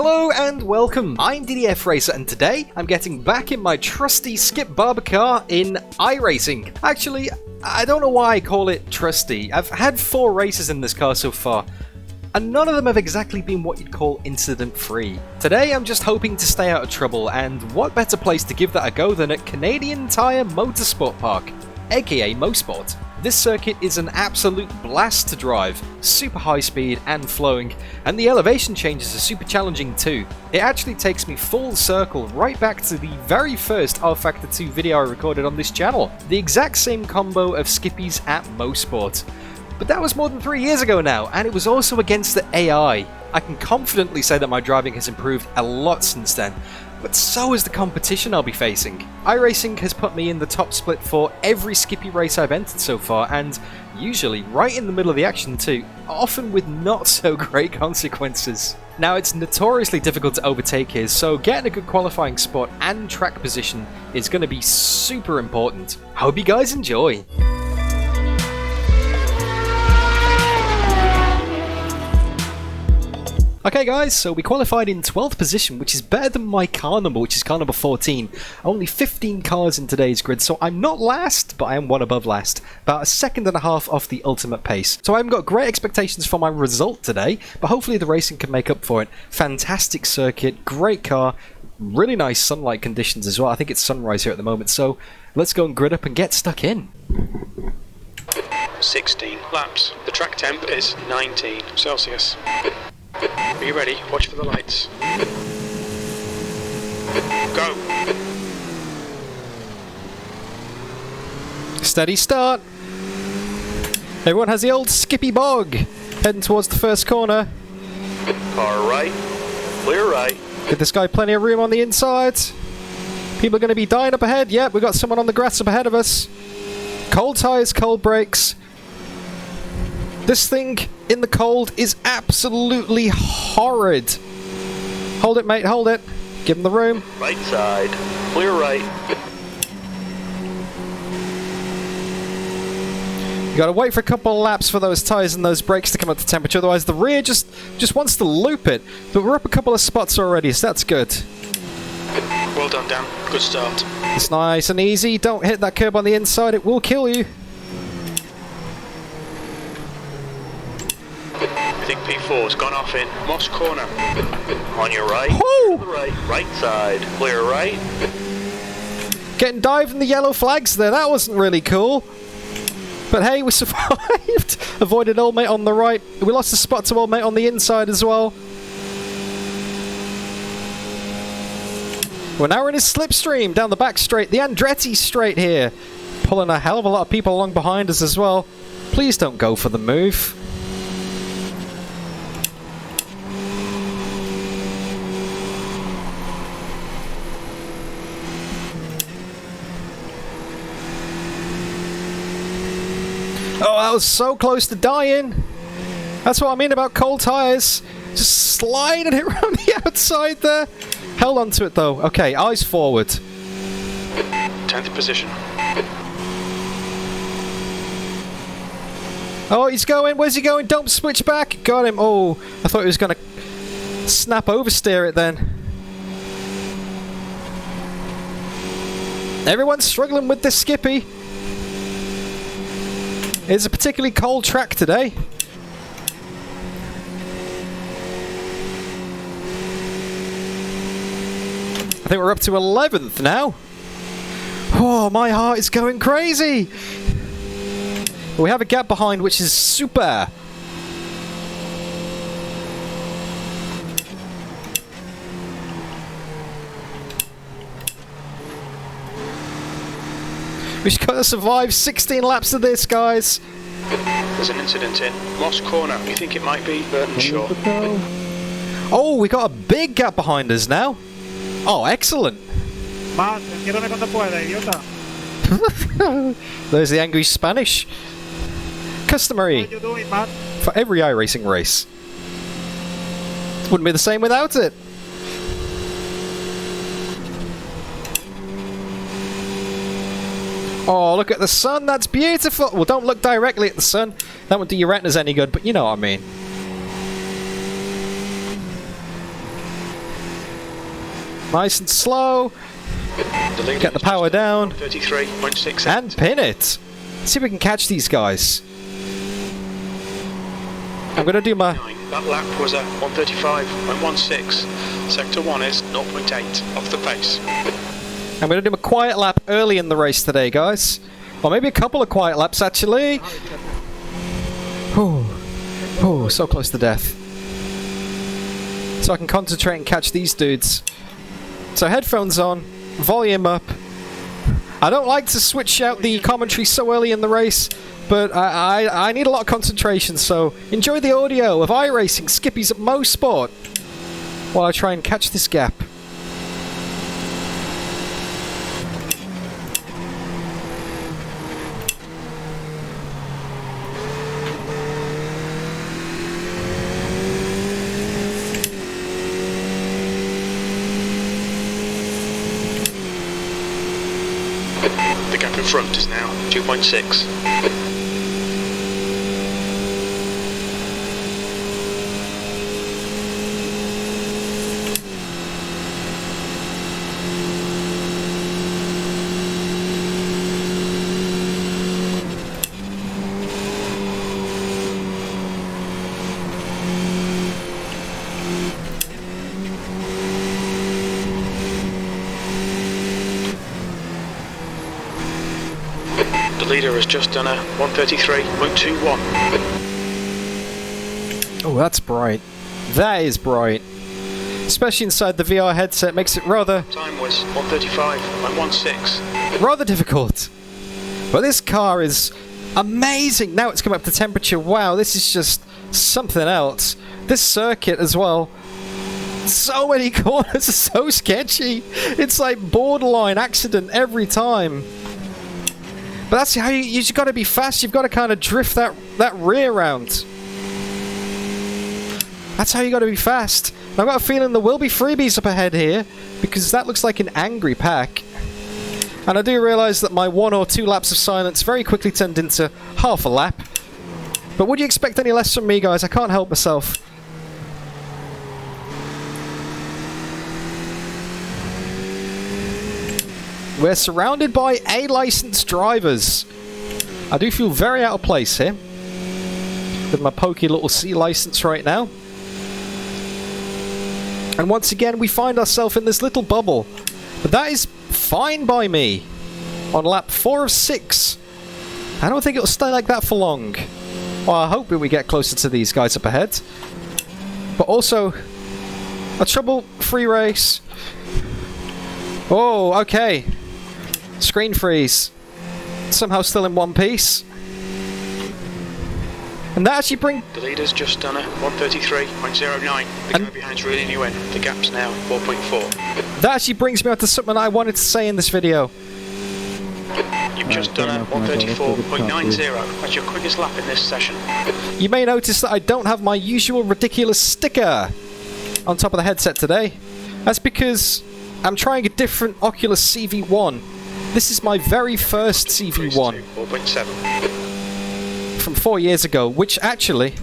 Hello and welcome, I'm DDF Racer and today I'm getting back in my trusty Skip Barber car in iRacing. Actually, I don't know why I call it trusty. I've had 4 races in this car so far, and none of them have exactly been what you'd call incident-free. Today I'm just hoping to stay out of trouble, and what better place to give that a go than at Canadian Tire Motorsport Park, aka Mosport. This circuit is an absolute blast to drive, super high speed and flowing, and the elevation changes are super challenging too. It actually takes me full circle right back to the very first rFactor 2 video I recorded on this channel, the exact same combo of Skippies at Mosport. But that was more than 3 years ago now, and it was also against the AI. I can confidently say that my driving has improved a lot since then, but so has the competition I'll be facing. iRacing has put me in the top split for every Skippy race I've entered so far, and usually right in the middle of the action too, often with not so great consequences. Now it's notoriously difficult to overtake here, so getting a good qualifying spot and track position is going to be super important. Hope you guys enjoy! Okay guys, so we qualified in 12th position, which is better than my car number, which is car number 14. Only 15 cars in today's grid, so I'm not last, but I am one above last. About a second and a half off the ultimate pace. So I haven't got great expectations for my result today, but hopefully the racing can make up for it. Fantastic circuit, great car, really nice sunlight conditions as well. I think it's sunrise here at the moment, so let's go and grid up and get stuck in. 16 laps. The track temp is 19 Celsius. Are you ready? Watch for the lights. Go! Steady start. Everyone has the old Skippy bog. Heading towards the first corner. Car right. Clear right. Give this guy plenty of room on the inside. People are going to be dying up ahead. Yep, we've got someone on the grass up ahead of us. Cold tyres, cold brakes. This thing in the cold is absolutely horrid. Hold it, mate, hold it. Give him the room. Right side. Clear right. You gotta wait for a couple of laps for those tyres and those brakes to come up to temperature, otherwise the rear just wants to loop it. But we're up a couple of spots already, so that's good. Well done, Dan. Good start. It's nice and easy. Don't hit that curb on the inside, it will kill you. I think P4's gone off in Moss corner. On your right. Woo! Right side. Clear right. Getting dived in the yellow flags there, that wasn't really cool. But hey, we survived. Avoided old mate on the right. We lost a spot to old mate on the inside as well. Well, now we're in his slipstream down the back straight. The Andretti straight here. Pulling a hell of a lot of people along behind us as well. Please don't go for the move. Oh, that was so close to dying. That's what I mean about cold tyres. Just sliding it around the outside there. Held onto it though. Okay, eyes forward. 10th position. Oh, he's going. Where's he going? Don't switch back. Got him. Oh, I thought he was going to snap oversteer it then. Everyone's struggling with this Skippy. It's a particularly cold track today. I think we're up to 11th now. Oh, my heart is going crazy. We have a gap behind, which is super. We just gotta survive 16 laps of this, guys. There's an incident in Moss corner. You think it might be Burton Shaw? Oh, we got a big gap behind us now. Oh, excellent. There's the angry Spanish. Customary for every iRacing race. Wouldn't be the same without it. Oh, look at the sun, that's beautiful! Well, don't look directly at the sun. That won't do your retinas any good, but you know what I mean. Nice and slow. Get the power down. 33.6 and pin it. Let's see if we can catch these guys. I'm going to do my... That lap was at 135.16. Sector 1 is 0.8 off the pace. I'm going to do a quiet lap early in the race today, guys. Or maybe a couple of quiet laps, actually. Oh, so close to death. So I can concentrate and catch these dudes. So headphones on, volume up. I don't like to switch out the commentary so early in the race, but I need a lot of concentration, so enjoy the audio of iRacing Skippy's at Mosport while I try and catch this gap. The gap in front is now 2.6. The leader has just done a 133.21. Oh, that's bright. That is bright. Especially inside the VR headset, makes it rather... Time was 135.16. rather difficult. But this car is amazing. Now it's come up to temperature. Wow, this is just something else. This circuit as well. So many corners are so sketchy. It's like borderline accident every time. But that's how you just got to be fast. You've got to kind of drift that rear round. That's how you got to be fast. And I've got a feeling there will be freebies up ahead here, because that looks like an angry pack. And I do realise that my 1 or 2 laps of silence very quickly turned into half a lap. But would you expect any less from me, guys? I can't help myself. We're surrounded by A-licensed drivers. I do feel very out of place here with my pokey little C license right now. And once again, we find ourselves in this little bubble. But that is fine by me. On lap 4 of 6. I don't think it'll stay like that for long. Well, I hope we get closer to these guys up ahead. But also, a trouble-free race. Oh, okay. Screen freeze. Somehow still in one piece. And that actually brings... The leader's just done a 133.09. The guy behind's really new in. The gap's now 4.4. That actually brings me on to something I wanted to say in this video. You've just done a 134.90. That's your quickest lap in this session. You may notice that I don't have my usual ridiculous sticker on top of the headset today. That's because I'm trying a different Oculus CV1. This is my very first CV1 4.7 from 4 years ago, which actually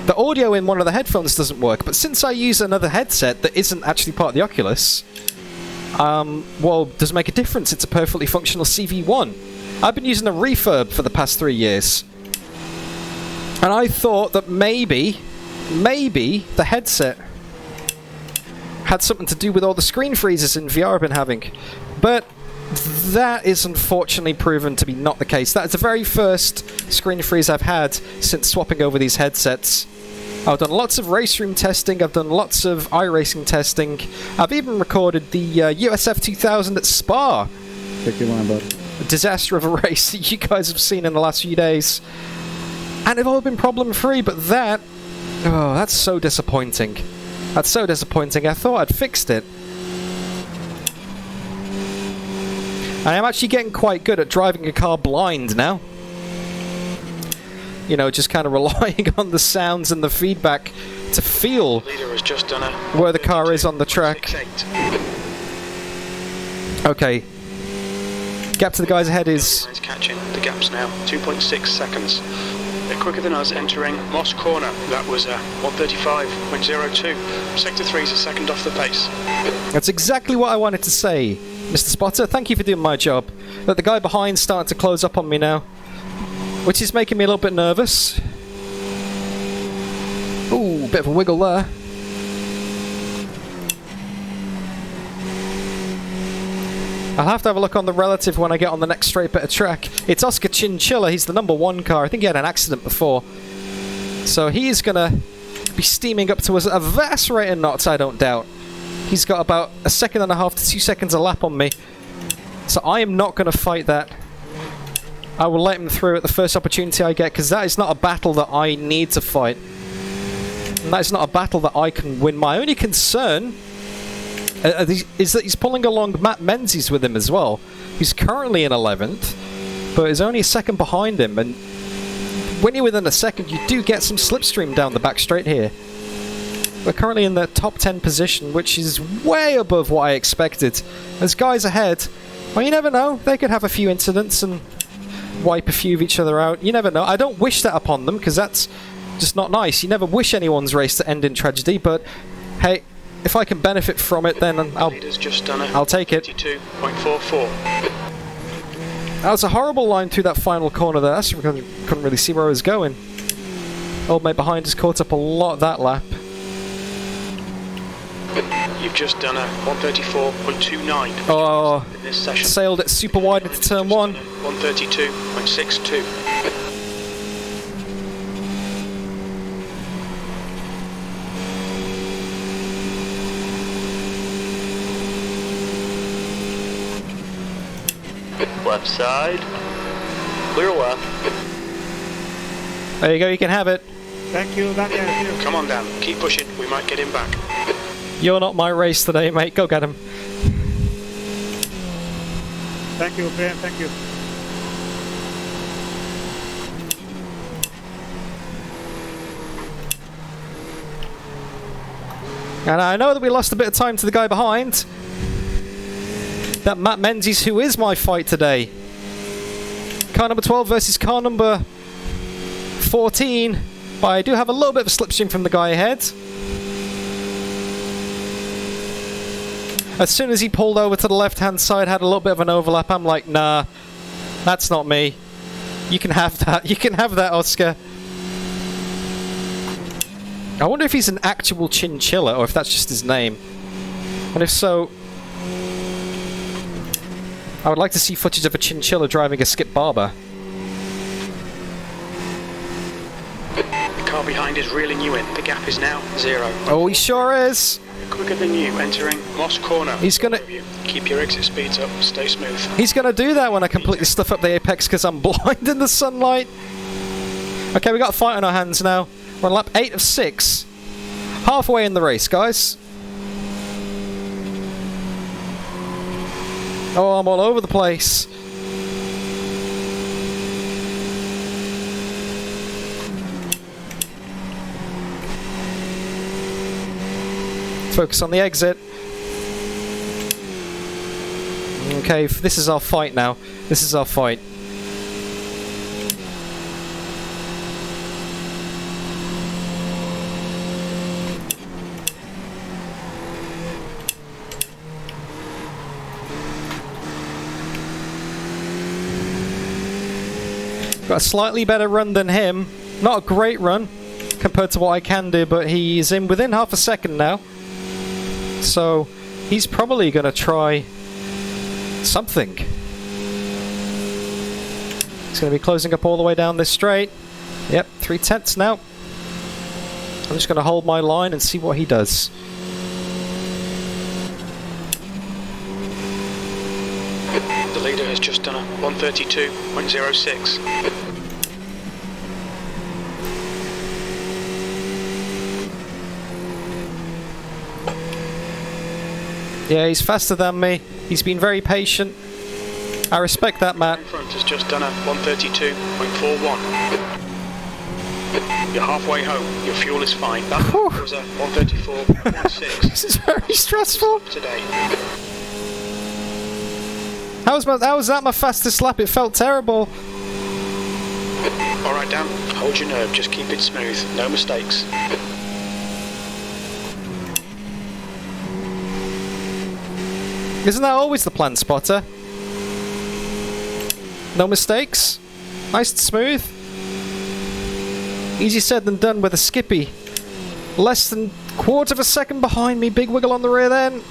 the audio in one of the headphones doesn't work, but since I use another headset that isn't actually part of the Oculus, well, does it make a difference? It's a perfectly functional CV1. I've been using a refurb for the past 3 years, and I thought that maybe the headset had something to do with all the screen freezes in VR I've been having, but that is unfortunately proven to be not the case. That is the very first screen freeze I've had since swapping over these headsets. I've done lots of race room testing, I've done lots of iRacing testing, I've even recorded the USF 2000 at Spa. A disaster of a race that you guys have seen in the last few days. And they've all been problem free, but that... oh, that's so disappointing. That's so disappointing. I thought I'd fixed it. I am actually getting quite good at driving a car blind now. You know, just kind of relying on the sounds and the feedback to feel where the car is on the track. Okay. Gap to the guys ahead is... Catching. The gap's now 2.6 seconds. bit quicker than us entering Moss Corner. That was 135.02. Sector 3 is a second off the pace. That's exactly what I wanted to say, Mr. Spotter. Thank you for doing my job. But the guy behind's starting to close up on me now, which is making me a little bit nervous. Ooh, bit of a wiggle there. I'll have to have a look on the relative when I get on the next straight bit of track. It's Oscar Chinchilla, he's the number 1 car. I think he had an accident before. So he's gonna be steaming up to us at a vast rate of knots, I don't doubt. He's got about 1.5 seconds to 2 seconds a lap on me. So I am not gonna fight that. I will let him through at the first opportunity I get, because that is not a battle that I need to fight. And that is not a battle that I can win. My only concern is that he's pulling along Matt Menzies with him as well. He's currently in 11th, but is only a second behind him. And when you're within a second, you do get some slipstream down the back straight here. We're currently in the top 10 position, which is way above what I expected. There's guys ahead. Well, you never know. They could have a few incidents and wipe a few of each other out. You never know. I don't wish that upon them, because that's just not nice. You never wish anyone's race to end in tragedy, but hey, if I can benefit from it, then I'll take it. 52.44. That was a horrible line through that final corner there. I couldn't really see where I was going. Old mate behind has caught up a lot that lap. You've just done a 134.29 Oh, in this session. Sailed it super wide into turn 1. 132.62. Left side. Clear left. There you go, you can have it. Thank you, Daniel. Come on, Dan. Keep pushing. We might get him back. You're not my race today, mate. Go get him. Thank you, Ben. Thank you. And I know that we lost a bit of time to the guy behind. That Matt Menzies, who is my fight today. Car number 12 versus car number 14. But I do have a little bit of a slipstream from the guy ahead. As soon as he pulled over to the left-hand side, had a little bit of an overlap, I'm like, nah, that's not me. You can have that. You can have that, Oscar. I wonder if he's an actual chinchilla, or if that's just his name. And if so, I would like to see footage of a chinchilla driving a Skip Barber. The car behind is reeling you in. The gap is now 0. Oh, he sure is! Quicker than you entering Moss Corner. He's gonna... Keep your exit speeds up. Stay smooth. He's gonna do that when I completely stuff up the apex because I'm blind in the sunlight. Okay, we got a fight on our hands now. We're on lap 8 of 6. Halfway in the race, guys. Oh, I'm all over the place. Focus on the exit. Okay, this is our fight now. This is our fight. Got a slightly better run than him. Not a great run compared to what I can do, but he's in within half a second now. So he's probably going to try something. He's going to be closing up all the way down this straight. Yep, 3/10 now. I'm just going to hold my line and see what he does. The leader has just done a 132.06. Yeah, he's faster than me. He's been very patient. I respect that, Matt. In front has just done a 132.41. You're halfway home. Your fuel is fine. That was a 134.16. This is very stressful. Today. How was that my fastest lap? It felt terrible. Alright, Dan. Hold your nerve, just keep it smooth. No mistakes. Isn't that always the plan, Spotter? No mistakes? Nice and smooth? Easier said than done with a Skippy. Less than quarter of a second behind me. Big wiggle on the rear then.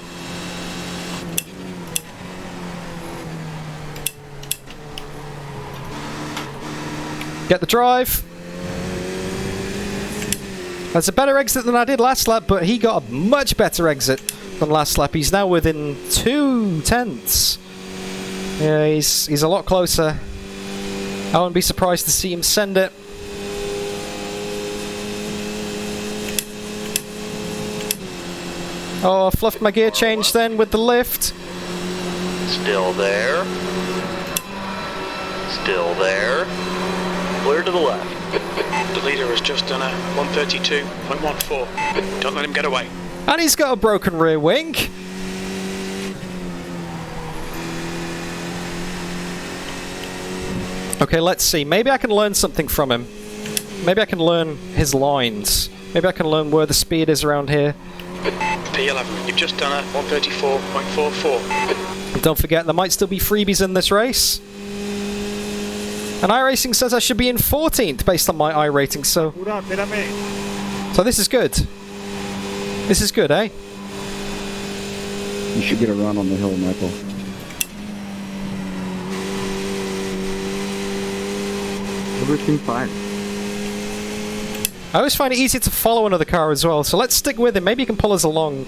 Get the drive. That's a better exit than I did last lap, but he got a much better exit than last lap. He's now within 2/10. Yeah, he's a lot closer. I wouldn't be surprised to see him send it. Oh, I fluffed my gear change then with the lift. Still there. Still there. Clear to the left. The leader has just done a 132.14. Don't let him get away. And he's got a broken rear wing. Okay, let's see. Maybe I can learn something from him. Maybe I can learn his lines. Maybe I can learn where the speed is around here. P11, you've just done a 134.44. And don't forget, there might still be freebies in this race. And iRacing says I should be in 14th based on my iRating, so this is good. This is good, eh? You should get a run on the hill, Michael. Everything fine. I always find it easier to follow another car as well, so let's stick with him. Maybe he can pull us along.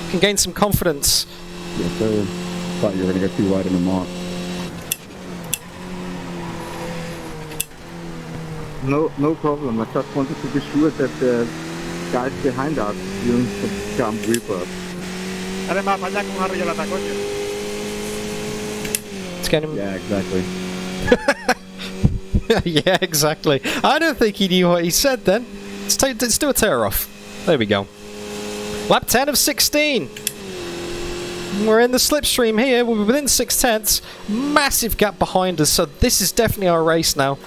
Can gain some confidence. Yes, sir. Thought you were going to go too wide in the mock. No problem. I just wanted to be sure that the guys behind us didn't jump with us. Let's get him. Yeah, exactly. Yeah, exactly. I don't think he knew what he said then. Let's do a tear off. There we go. Lap 10 of 16. We're in the slipstream here. We're within 6/10. Massive gap behind us, so this is definitely our race now.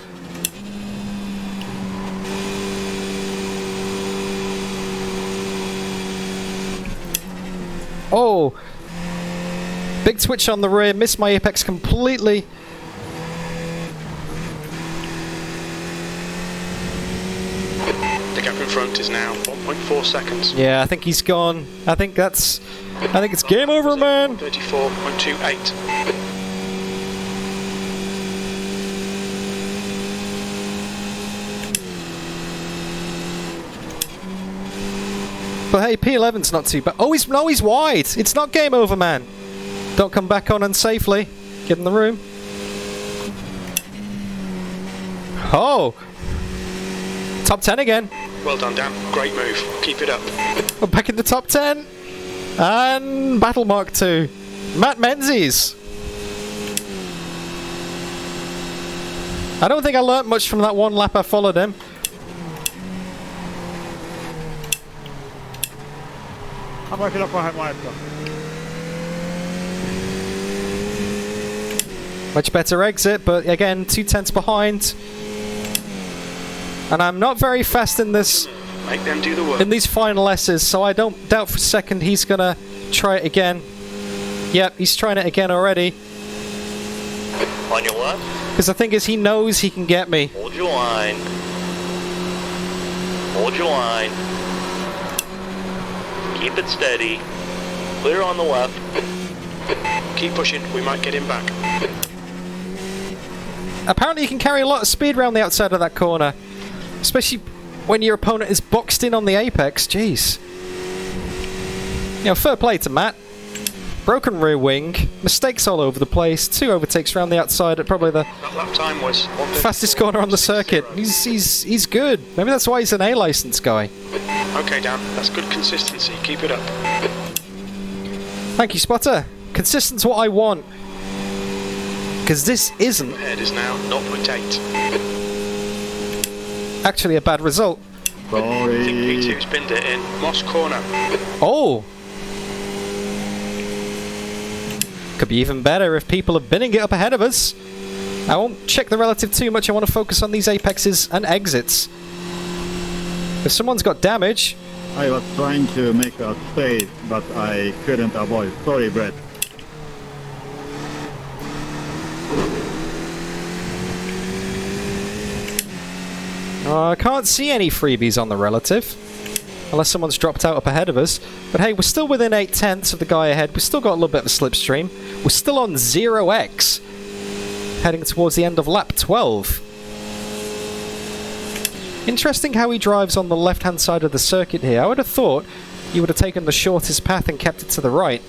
Oh! Big twitch on the rear. Missed my apex completely. The gap in front is now 1.4 seconds. Yeah, I think he's gone. I think it's game over, man. 34.28. But hey, P11's not too bad. Oh, he's wide. It's not game over, man. Don't come back on unsafely. Get in the room. Oh! Top 10 again. Well done, Dan. Great move. Keep it up. We're back in the top 10. And Battle Mark 2. Matt Menzies. I don't think I learnt much from that one lap I followed him. Much better exit, but again, 2/10 behind. And I'm not very fast in this. Make them do the work. In these final S's, so I don't doubt for a second he's gonna try it again. Yep, he's trying it again already. On your left. Because the thing is, he knows he can get me. Hold your line. Hold your line. Keep it steady. Clear on the left. Keep pushing. We might get him back. Apparently, you can carry a lot of speed around the outside of that corner, especially when your opponent is boxed in on the apex. Jeez. You know, fair play to Matt. Broken rear wing, mistakes all over the place, 2 overtakes around the outside at probably the That lap time was fastest corner on the circuit. He's good. Maybe that's why he's an A license guy. Okay, Dan. That's good consistency. Keep it up. Thank you, Spotter. Consistent's what I want. Because this isn't Head is now 0.8. actually a bad result. I think P2 spinned it in Moss corner. Oh! Could be even better if people are binning it up ahead of us. I won't check the relative too much. I want to focus on these apexes and exits. If someone's got damage... I was trying to make a space, but I couldn't avoid. Sorry, Brett. I can't see any freebies on the relative. Unless someone's dropped out up ahead of us. But hey, we're still within 8/10 of the guy ahead. We've still got a little bit of a slipstream. We're still on 0x. Heading towards the end of lap 12. Interesting how he drives on the left-hand side of the circuit here. I would have thought you would have taken the shortest path and kept it to the right.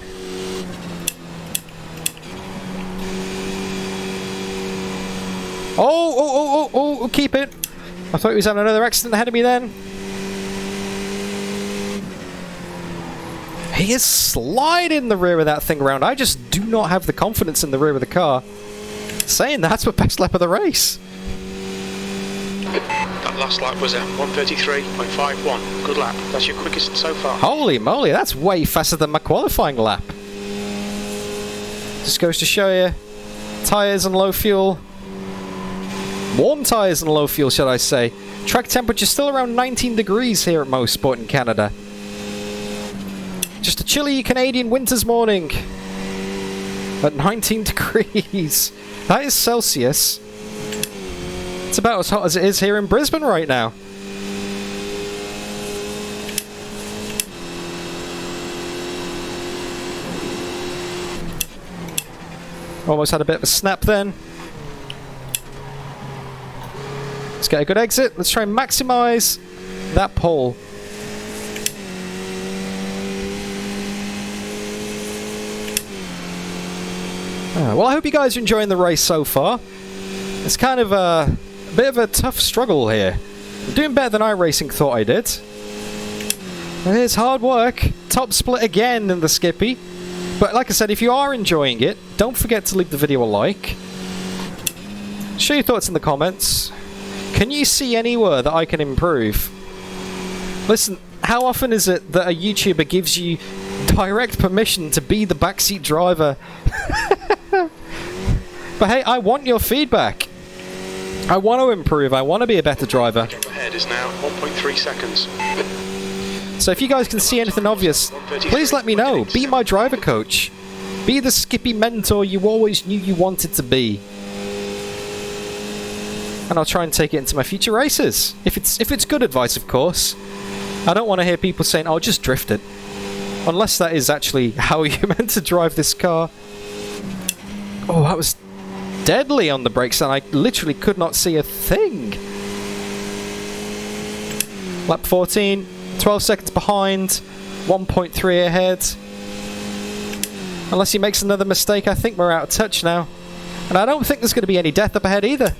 Oh, keep it. I thought he was having another accident ahead of me then. He is sliding the rear of that thing around. I just do not have the confidence in the rear of the car. Saying that's my best lap of the race. That last lap was a 1:33.51. Good lap. That's your quickest so far. Holy moly, that's way faster than my qualifying lap. Just goes to show you. Tyres and low fuel. Warm tyres and low fuel, should I say. Track temperature still around 19 degrees here at Mosport in Canada. Just a chilly Canadian winter's morning. At 19 degrees. That is Celsius. It's about as hot as it is here in Brisbane right now. Almost had a bit of a snap then. Let's get a good exit. Let's try and maximise that pole. Well, I hope you guys are enjoying the race so far. It's kind of a bit of a tough struggle here. I'm doing better than iRacing thought I did. It's hard work. Top split again in the Skippy. But like I said, if you are enjoying it, don't forget to leave the video a like. Share your thoughts in the comments. Can you see anywhere that I can improve? Listen, how often is it that a YouTuber gives you direct permission to be the backseat driver? But hey, I want your feedback. I want to improve. I want to be a better driver. Gap ahead is now 1.3 seconds. So if you guys can see anything obvious, please let me know. Be my driver coach. Be the Skippy mentor you always knew you wanted to be. And I'll try and take it into my future races. If it's good advice, of course. I don't want to hear people saying, "Oh, just drift it." Unless that is actually how you're meant to drive this car. Oh, that was deadly on the brakes, and I literally could not see a thing. Lap 14, 12 seconds behind, 1.3 ahead. Unless he makes another mistake, I think we're out of touch now. And I don't think there's going to be any death up ahead either.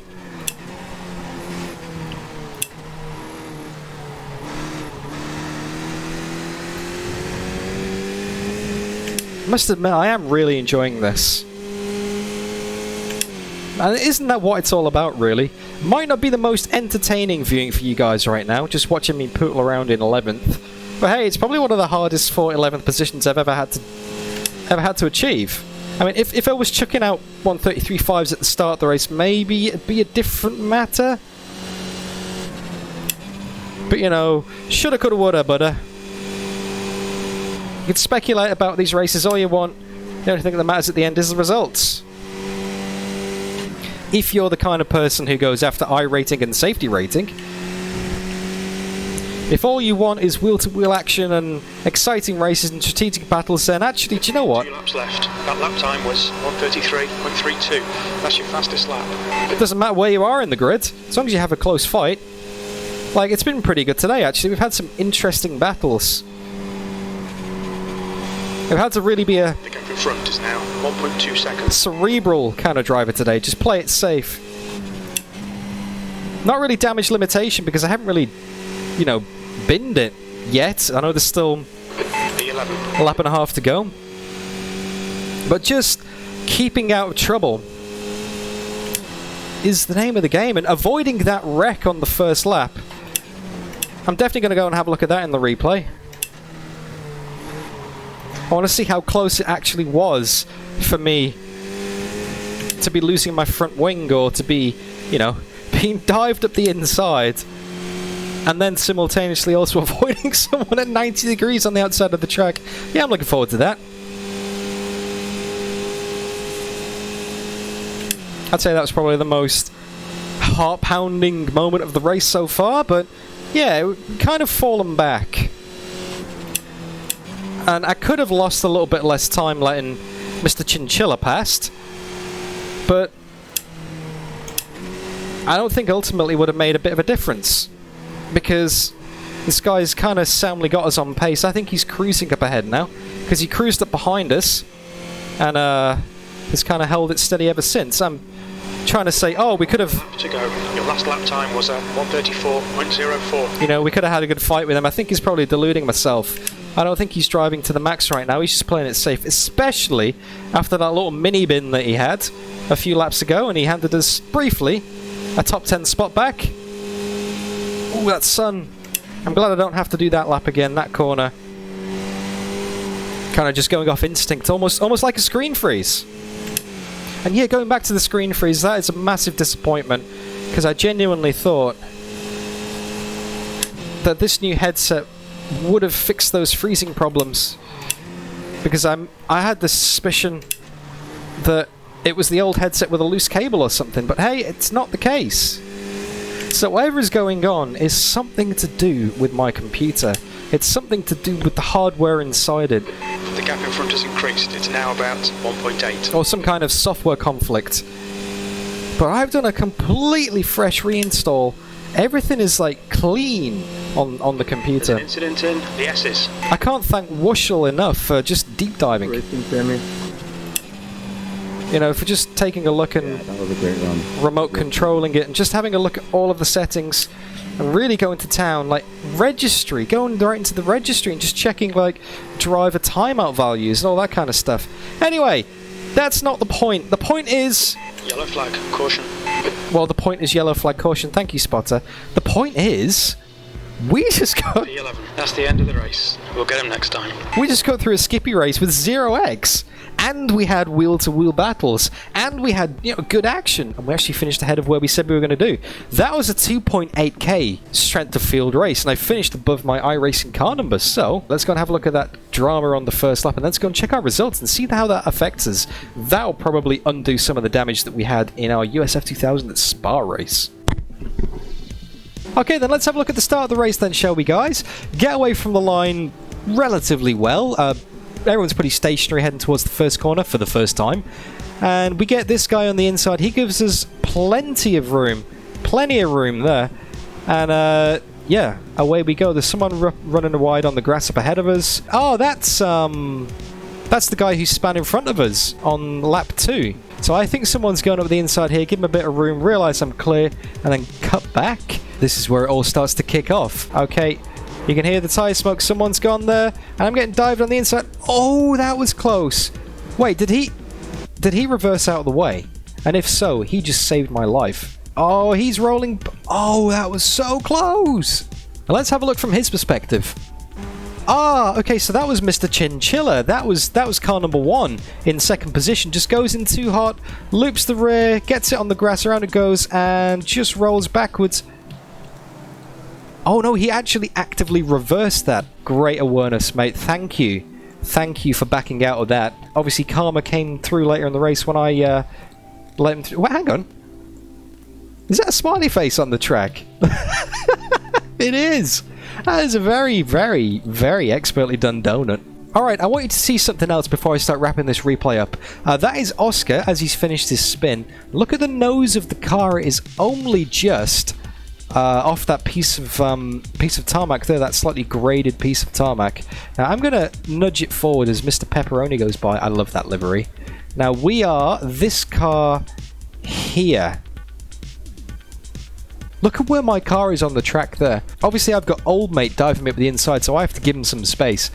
I must admit, I am really enjoying this. And isn't that what it's all about, really? Might not be the most entertaining viewing for you guys right now, just watching me poodle around in 11th. But hey, it's probably one of the hardest 4th, 11th positions I've ever had to achieve. I mean, if I was chucking out 1:33.5s at the start of the race, maybe it'd be a different matter. But you know, shoulda, coulda, woulda, budda. You can speculate about these races all you want. The only thing that matters at the end is the results. If you're the kind of person who goes after iRating and safety rating, if all you want is wheel-to-wheel action and exciting races and strategic battles, then actually, do you know what? 2 laps left. That lap time was 1:33.32. That's your fastest lap. It doesn't matter where you are in the grid, as long as you have a close fight. Like, it's been pretty good today, actually. We've had some interesting battles. We've had to really be a The gap in front is now 1.2 seconds. cerebral kind of driver today. Just play it safe. Not really damage limitation because I haven't really, you know, binned it yet. I know there's still a lap and a half to go. But just keeping out of trouble is the name of the game, and avoiding that wreck on the first lap. I'm definitely going to go and have a look at that in the replay. I want to see how close it actually was for me to be losing my front wing or to be, you know, being dived up the inside and then simultaneously also avoiding someone at 90 degrees on the outside of the track. Yeah, I'm looking forward to that. I'd say that was probably the most heart-pounding moment of the race so far, but yeah, it kind of fallen back. And I could have lost a little bit less time letting Mr. Chinchilla past, but I don't think ultimately would have made a bit of a difference, because this guy's kind of soundly got us on pace. I think he's cruising up ahead now, because he cruised up behind us, and has kind of held it steady ever since. I'm trying to say, oh, we could have... To go. Your last lap time was 1:34.04. You know, we could have had a good fight with him. I think he's probably deluding myself. I don't think he's driving to the max right now. He's just playing it safe, especially after that little mini bin that he had a few laps ago, and he handed us, briefly, a top 10 spot back. Ooh, that sun. I'm glad I don't have to do that lap again, that corner. Kind of just going off instinct, almost like a screen freeze. And yeah, going back to the screen freeze, that is a massive disappointment, because I genuinely thought that this new headset would have fixed those freezing problems, because I had the suspicion that it was the old headset with a loose cable or something, but hey, it's not the case. So whatever is going on is something to do with my computer. It's something to do with the hardware inside it. The gap in front has increased. It's now about 1.8. Or some kind of software conflict. But I've done a completely fresh reinstall. Everything is like clean on the computer. There's an incident in the S's. I can't thank Wushel enough for just deep diving. Racing Sammy. You know, for just taking a look and That was a great run. remote controlling it and just having a look at all of the settings and really going to town, like registry, going right into the registry and just checking like driver timeout values and all that kind of stuff. Anyway, that's not the point. The point is... Yellow flag, caution. Well, the point is yellow flag caution. Thank you, Spotter. The point is... We just got... P11. That's the end of the race. We'll get him next time. We just got through a Skippy race with 0x, and we had wheel-to-wheel battles, and we had, you know, good action, and we actually finished ahead of where we said we were going to do. That was a 2.8k strength of field race, and I finished above my iRacing car number. So let's go and have a look at that drama on the first lap, and let's go and check our results and see how that affects us. That'll probably undo some of the damage that we had in our USF 2000 at Spa race. Okay, then let's have a look at the start of the race then, shall we, guys? Get away from the line relatively well. Everyone's pretty stationary heading towards the first corner for the first time. And we get this guy on the inside. He gives us plenty of room. Plenty of room there. And, yeah, away we go. There's someone running wide on the grass up ahead of us. Oh, that's the guy who span in front of us on lap 2. So I think someone's going up the inside here, give him a bit of room, realise I'm clear, and then cut back. This is where it all starts to kick off. Okay, you can hear the tyre smoke. Someone's gone there, and I'm getting dived on the inside. Oh, that was close. Wait, did he reverse out of the way? And if so, he just saved my life. Oh, he's rolling. Oh, that was so close. Now let's have a look from his perspective. Ah, okay, so that was Mr. Chinchilla. That was car number 1 in second position. Just goes in too hot, loops the rear, gets it on the grass, around it goes, and just rolls backwards. Oh no, he actually actively reversed that. Great awareness, mate. Thank you. Thank you for backing out of that. Obviously, karma came through later in the race when I let him through. Wait, hang on. Is that a smiley face on the track? It is. That is a very, very, very expertly done donut. Alright, I want you to see something else before I start wrapping this replay up. That is Oscar as he's finished his spin. Look at the nose of the car. It is only just off that piece of tarmac there, that slightly graded piece of tarmac. Now I'm going to nudge it forward as Mr. Pepperoni goes by. I love that livery. Now we are this car here. Look at where my car is on the track there. Obviously I've got old mate diving me up the inside, so I have to give him some space.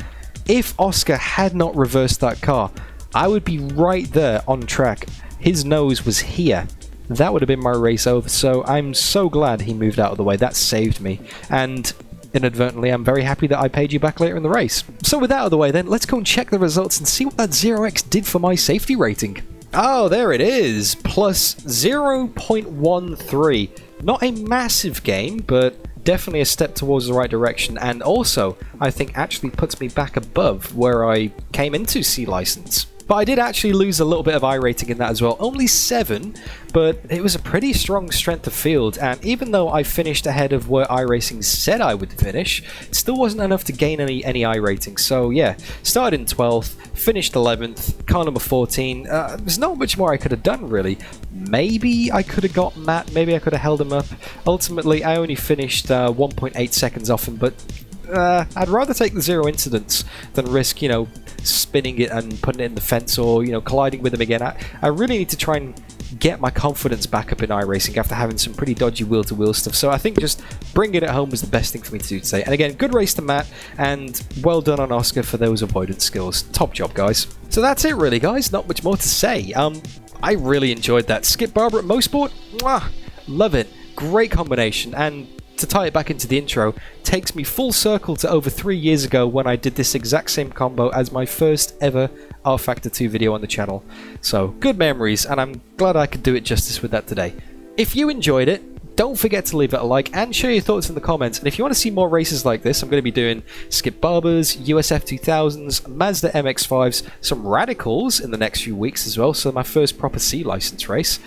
If Oscar had not reversed that car, I would be right there on track. His nose was here. That would have been my race over, so I'm so glad he moved out of the way. That saved me. And inadvertently, I'm very happy that I paid you back later in the race. So with that out of the way then, let's go and check the results and see what that 0x did for my safety rating. Oh, there it is. Plus 0.13. Not a massive gain, but definitely a step towards the right direction. And also, I think actually puts me back above where I came into C license. But I did actually lose a little bit of iRating in that as well. Only 7, but it was a pretty strong strength of field. And even though I finished ahead of where iRacing said I would finish, it still wasn't enough to gain any iRating. So yeah, started in 12th, finished 11th, car number 14. There's not much more I could have done really. Maybe I could have got Matt, maybe I could have held him up. Ultimately, I only finished 1.8 seconds off him, but I'd rather take the 0 incidents than risk, you know, spinning it and putting it in the fence or, you know, colliding with him again. I really need to try and get my confidence back up in iRacing after having some pretty dodgy wheel-to-wheel stuff. So I think just bringing it home was the best thing for me to do today. And again, good race to Matt, and well done on Oscar for those avoidance skills. Top job, guys. So that's it really, guys. Not much more to say. I really enjoyed that. Skip Barber at Mosport, mwah, love it. Great combination. And to tie it back into the intro, takes me full circle to over 3 years ago when I did this exact same combo as my first ever rFactor 2 video on the channel. So, good memories, and I'm glad I could do it justice with that today. If you enjoyed it, don't forget to leave it a like and share your thoughts in the comments. And if you want to see more races like this, I'm going to be doing Skip Barbers, USF 2000s, Mazda MX-5s, some Radicals in the next few weeks as well, so my first proper C license race.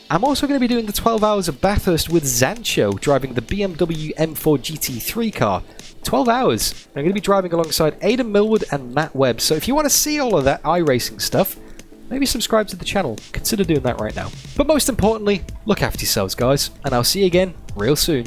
I'm also going to be doing the 12 hours of Bathurst with Zancho, driving the BMW M4 GT3 car. 12 hours. I'm going to be driving alongside Aidan Millwood and Matt Webb. So if you want to see all of that iRacing stuff, maybe subscribe to the channel. Consider doing that right now. But most importantly, look after yourselves, guys, and I'll see you again real soon.